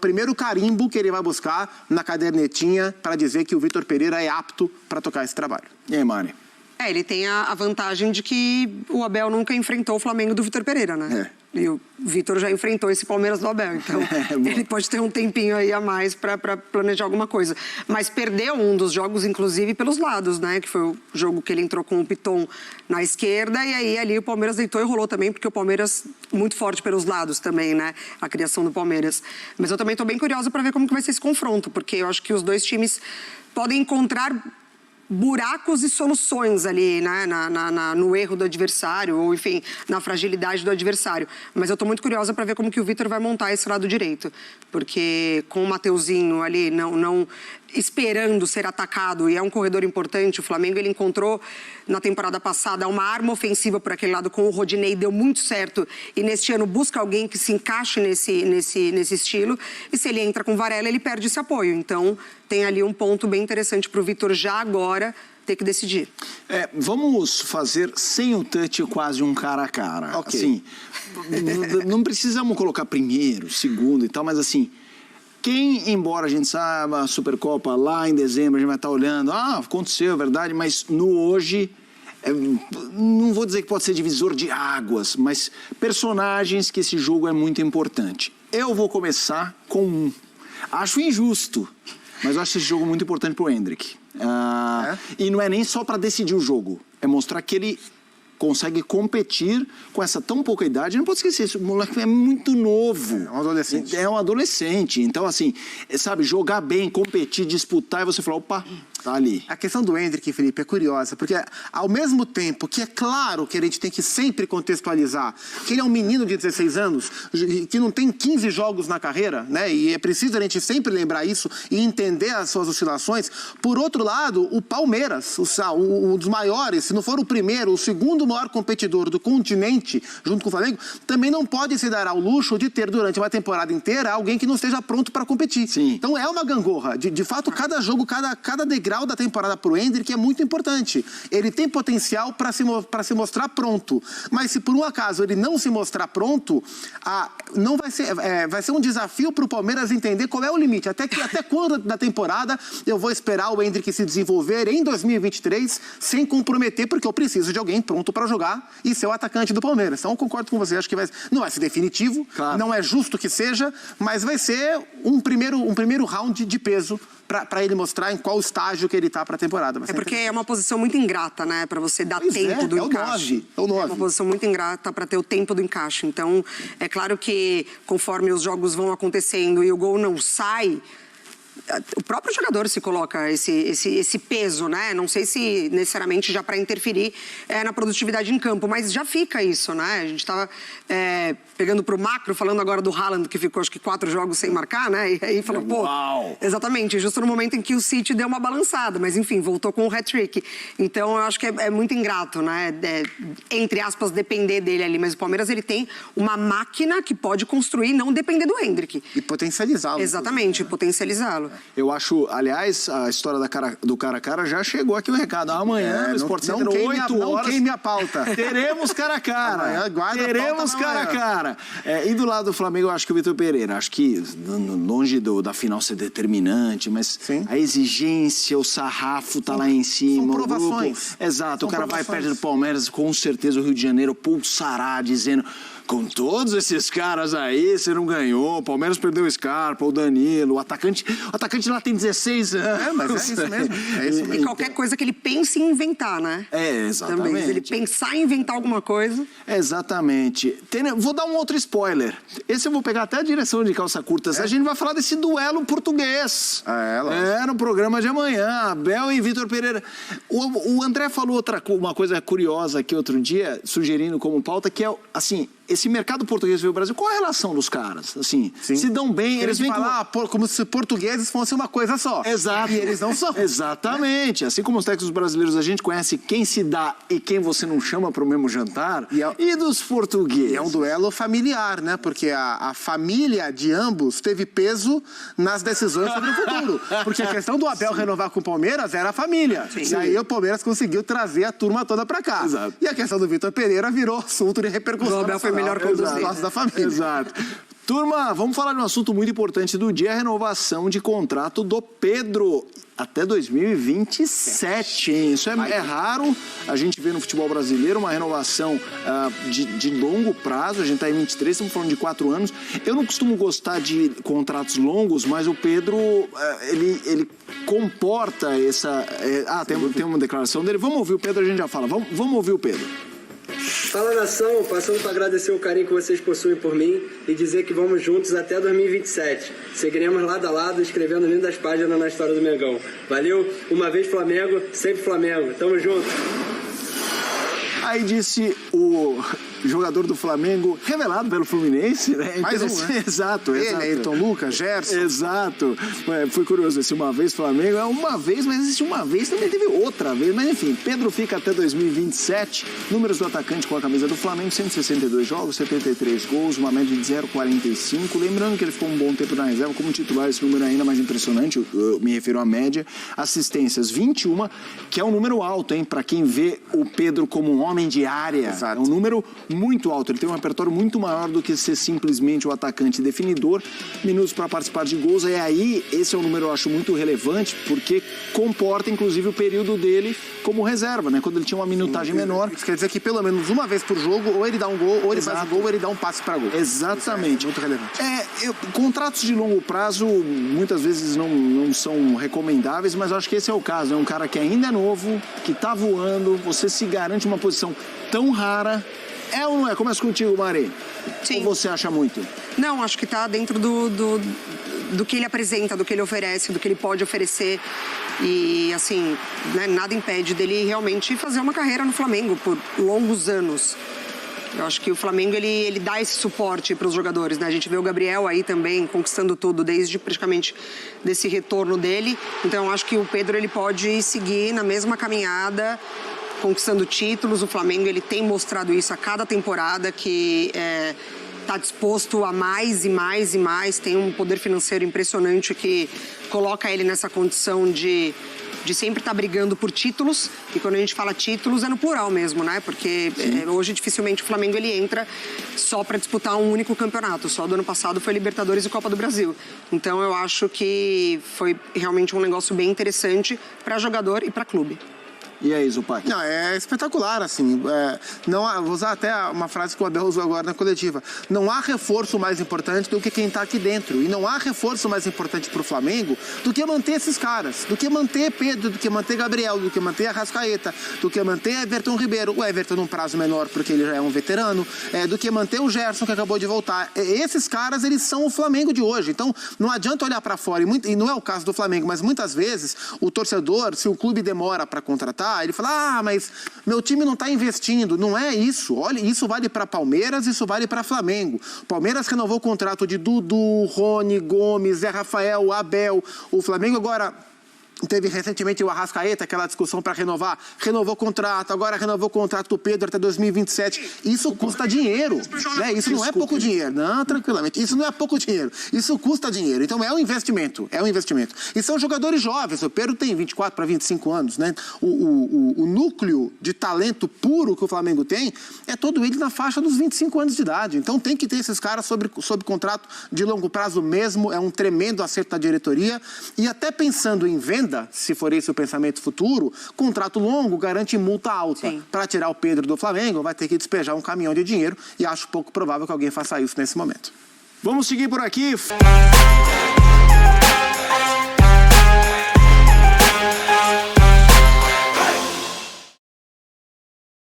primeiro carimbo que ele vai buscar na cadernetinha para dizer que o Vitor Pereira é apto para tocar esse trabalho. E aí, Mari? Ele tem a vantagem de que o Abel nunca enfrentou o Flamengo do Vitor Pereira, né? E o Vitor já enfrentou esse Palmeiras do Abel, então ele pode ter um tempinho aí a mais para planejar alguma coisa. Mas perdeu um dos jogos, inclusive, pelos lados, né? Que foi o jogo que ele entrou com o Piton na esquerda e aí ali o Palmeiras deitou e rolou também, porque o Palmeiras muito forte pelos lados também, né? A criação do Palmeiras. Mas eu também tô bem curiosa para ver como que vai ser esse confronto, porque eu acho que os dois times podem encontrar buracos e soluções ali, né, no erro do adversário, ou enfim, na fragilidade do adversário. Mas eu tô muito curiosa para ver como que o Vitor vai montar esse lado direito. Porque com o Mateuzinho ali, não esperando ser atacado, e é um corredor importante, o Flamengo ele encontrou na temporada passada uma arma ofensiva por aquele lado com o Rodinei, deu muito certo, e neste ano busca alguém que se encaixe nesse estilo, e se ele entra com Varela, ele perde esse apoio. Então, tem ali um ponto bem interessante para o Vitor já agora ter que decidir. Vamos fazer sem o touch quase um cara a cara. Ok. Assim, não precisamos colocar primeiro, segundo e tal, mas assim, quem, embora a gente saiba a Supercopa lá em dezembro, a gente vai estar olhando, aconteceu, é verdade, mas no hoje, não vou dizer que pode ser divisor de águas, mas personagens que esse jogo é muito importante. Eu vou começar com um. Acho injusto, mas eu acho esse jogo muito importante pro Endrick. E não é nem só para decidir o jogo, é mostrar que ele consegue competir com essa tão pouca idade. Não pode esquecer, esse moleque é muito novo. É um adolescente. É um adolescente. Então, assim, sabe, jogar bem, competir, disputar, e você falar, opa, tá ali. A questão do Endrick, Felipe, é curiosa, porque ao mesmo tempo que é claro que a gente tem que sempre contextualizar que ele é um menino de 16 anos, que não tem 15 jogos na carreira, né? E é preciso a gente sempre lembrar isso e entender as suas oscilações. Por outro lado, o Palmeiras, um dos maiores, se não for o primeiro, o segundo maior competidor do continente, junto com o Flamengo, também não pode se dar ao luxo de ter durante uma temporada inteira alguém que não esteja pronto para competir. Sim. Então é uma gangorra. De fato, cada jogo, cada degrau da temporada para o Endrick é muito importante. Ele tem potencial para se mostrar pronto. Mas se por um acaso ele não se mostrar pronto, não vai ser um desafio para o Palmeiras entender qual é o limite. Até quando da temporada eu vou esperar o Endrick se desenvolver em 2023 sem comprometer, porque eu preciso de alguém pronto para jogar e ser o atacante do Palmeiras. Então eu concordo com você, acho que não vai ser definitivo, claro. Não é justo que seja, mas vai ser um primeiro round de peso para ele mostrar em qual estágio que ele tá para a temporada. Porque é uma posição muito ingrata, né? Para você dar tempo do encaixe. É o 9. É uma posição muito ingrata para ter o tempo do encaixe. Então, é claro que conforme os jogos vão acontecendo e o gol não sai, o próprio jogador se coloca esse peso, né? Não sei se necessariamente já para interferir na produtividade em campo, mas já fica isso, né? A gente estava pegando pro macro, falando agora do Haaland, que ficou acho que 4 jogos sem marcar, né? E aí falou, uau. Exatamente, justo no momento em que o City deu uma balançada, mas enfim, voltou com o hat-trick. Então, eu acho que é muito ingrato, né? Entre aspas, depender dele ali, mas o Palmeiras, ele tem uma máquina que pode construir, não depender do Endrick. E potencializá-lo. Exatamente, potencializá-lo. Eu acho, aliás, a história do cara a cara já chegou aqui o recado. Amanhã, no Sport Center, 8 horas. Não queime a pauta. Teremos cara a cara. Teremos cara a cara. E do lado do Flamengo, eu acho que o Vitor Pereira. Acho que, longe da final ser determinante, mas sim, a exigência, o sarrafo tá lá em cima. São provações. Exato, o cara vai perto do Palmeiras, com certeza o Rio de Janeiro pulsará, dizendo... Com todos esses caras aí, você não ganhou. O Palmeiras perdeu o Scarpa, o Danilo, o atacante lá tem 16 anos. Mas é isso mesmo. E qualquer coisa que ele pense em inventar, né? Exatamente. Também, se ele pensar em inventar alguma coisa... Exatamente. Vou dar um outro spoiler. Esse eu vou pegar até a direção de calça curtas. A gente vai falar desse duelo português. No programa de amanhã. Abel e Vitor Pereira. O André falou uma coisa curiosa aqui outro dia, sugerindo como pauta, que é, assim... Esse mercado português veio ao Brasil, qual a relação dos caras? Assim, se dão bem, eles vêm como se portugueses fossem uma coisa só. Exato. E eles não são. Exatamente. Assim como os técnicos brasileiros, a gente conhece quem se dá e quem você não chama para o mesmo jantar. E dos portugueses. E é um duelo familiar, né? Porque a família de ambos teve peso nas decisões sobre o futuro. Porque a questão do Abel renovar com o Palmeiras era a família. E aí o Palmeiras conseguiu trazer a turma toda para cá. E a questão do Vitor Pereira virou assunto de repercussão. O Abel foi melhor conduzido. Da família. Exato. Turma, vamos falar de um assunto muito importante do dia, a renovação de contrato do Pedro até 2027, hein? Isso é raro a gente ver no futebol brasileiro uma renovação de longo prazo. A gente está em 23, estamos falando de 4 anos. Eu não costumo gostar de contratos longos, mas o Pedro, ele comporta essa... tem uma declaração dele. Vamos ouvir o Pedro, a gente já fala. Vamos ouvir o Pedro. Fala, nação, passando para agradecer o carinho que vocês possuem por mim e dizer que vamos juntos até 2027. Seguiremos lado a lado, escrevendo lindas páginas na história do Mengão. Valeu, uma vez Flamengo, sempre Flamengo. Tamo junto. Aí disse o jogador do Flamengo, revelado pelo Fluminense, né? Mais um, né? Exato. Ele, Ayrton Lucas, Gerson. Exato. Foi curioso, esse uma vez Flamengo, é uma vez, mas esse uma vez também teve outra vez. Mas enfim, Pedro fica até 2027. Números do atacante com a camisa do Flamengo, 162 jogos, 73 gols, uma média de 0,45. Lembrando que ele ficou um bom tempo na reserva, como titular, esse número é ainda mais impressionante, eu me refiro à média. Assistências, 21, que é um número alto, hein? Para quem vê o Pedro como um homem de área. Exato. É um número muito alto, ele tem um repertório muito maior do que ser simplesmente o atacante definidor. Minutos para participar de gols, aí esse é um número eu acho muito relevante, porque comporta inclusive o período dele como reserva, né? Quando ele tinha uma minutagem menor. Isso quer dizer que pelo menos uma vez por jogo, ou ele dá um gol, ou ele faz um gol, ou ele dá um passe para gol. Exatamente. Muito relevante. Contratos de longo prazo muitas vezes não são recomendáveis, mas eu acho que esse é o caso. É um cara que ainda é novo, que tá voando, você se garante uma posição tão rara. É ou não é? Começa contigo, Mari. Sim. Ou você acha muito? Não, acho que tá dentro do que ele apresenta, do que ele oferece, do que ele pode oferecer. E, assim, né, nada impede dele realmente fazer uma carreira no Flamengo por longos anos. Eu acho que o Flamengo, ele dá esse suporte para os jogadores, né? A gente vê o Gabriel aí também conquistando tudo, desde praticamente desse retorno dele. Então, eu acho que o Pedro, ele pode seguir na mesma caminhada, conquistando títulos. O Flamengo, ele tem mostrado isso a cada temporada, que está disposto a mais e mais e mais. Tem um poder financeiro impressionante que coloca ele nessa condição de sempre estar brigando por títulos. E quando a gente fala títulos, é no plural mesmo, né? Porque hoje, dificilmente, o Flamengo ele entra só para disputar um único campeonato. Só do ano passado foi Libertadores e Copa do Brasil. Então, eu acho que foi realmente um negócio bem interessante para jogador e para clube. E aí, Zupac? Não, é espetacular, assim. Vou usar até uma frase que o Abel usou agora na coletiva. Não há reforço mais importante do que quem está aqui dentro. E não há reforço mais importante para o Flamengo do que manter esses caras. Do que manter Pedro, do que manter Gabriel, do que manter Arrascaeta, do que manter Everton Ribeiro. O Everton num prazo menor porque ele já é um veterano. Do que manter o Gerson, que acabou de voltar. Esses caras, eles são o Flamengo de hoje. Então, não adianta olhar para fora. E não é o caso do Flamengo, mas muitas vezes o torcedor, se o clube demora para contratar, ele fala, mas meu time não está investindo. Não é isso. Olha, isso vale para Palmeiras, isso vale para Flamengo. Palmeiras renovou o contrato de Dudu, Rony, Gomes, Zé Rafael, Abel. O Flamengo agora teve recentemente o Arrascaeta, aquela discussão para renovar. Renovou o contrato, agora renovou o contrato do Pedro até 2027. Isso custa dinheiro, né? Isso não é pouco dinheiro. Não, tranquilamente. Isso não é pouco dinheiro. Isso custa dinheiro. Então é um investimento. É um investimento. E são jogadores jovens. O Pedro tem 24 para 25 anos, né? O núcleo de talento puro que o Flamengo tem é todo ele na faixa dos 25 anos de idade. Então tem que ter esses caras sob contrato de longo prazo mesmo. É um tremendo acerto da diretoria. E até pensando em venda, se for esse o pensamento futuro, contrato longo garante multa alta. Para tirar o Pedro do Flamengo, vai ter que despejar um caminhão de dinheiro e acho pouco provável que alguém faça isso nesse momento. Vamos seguir por aqui.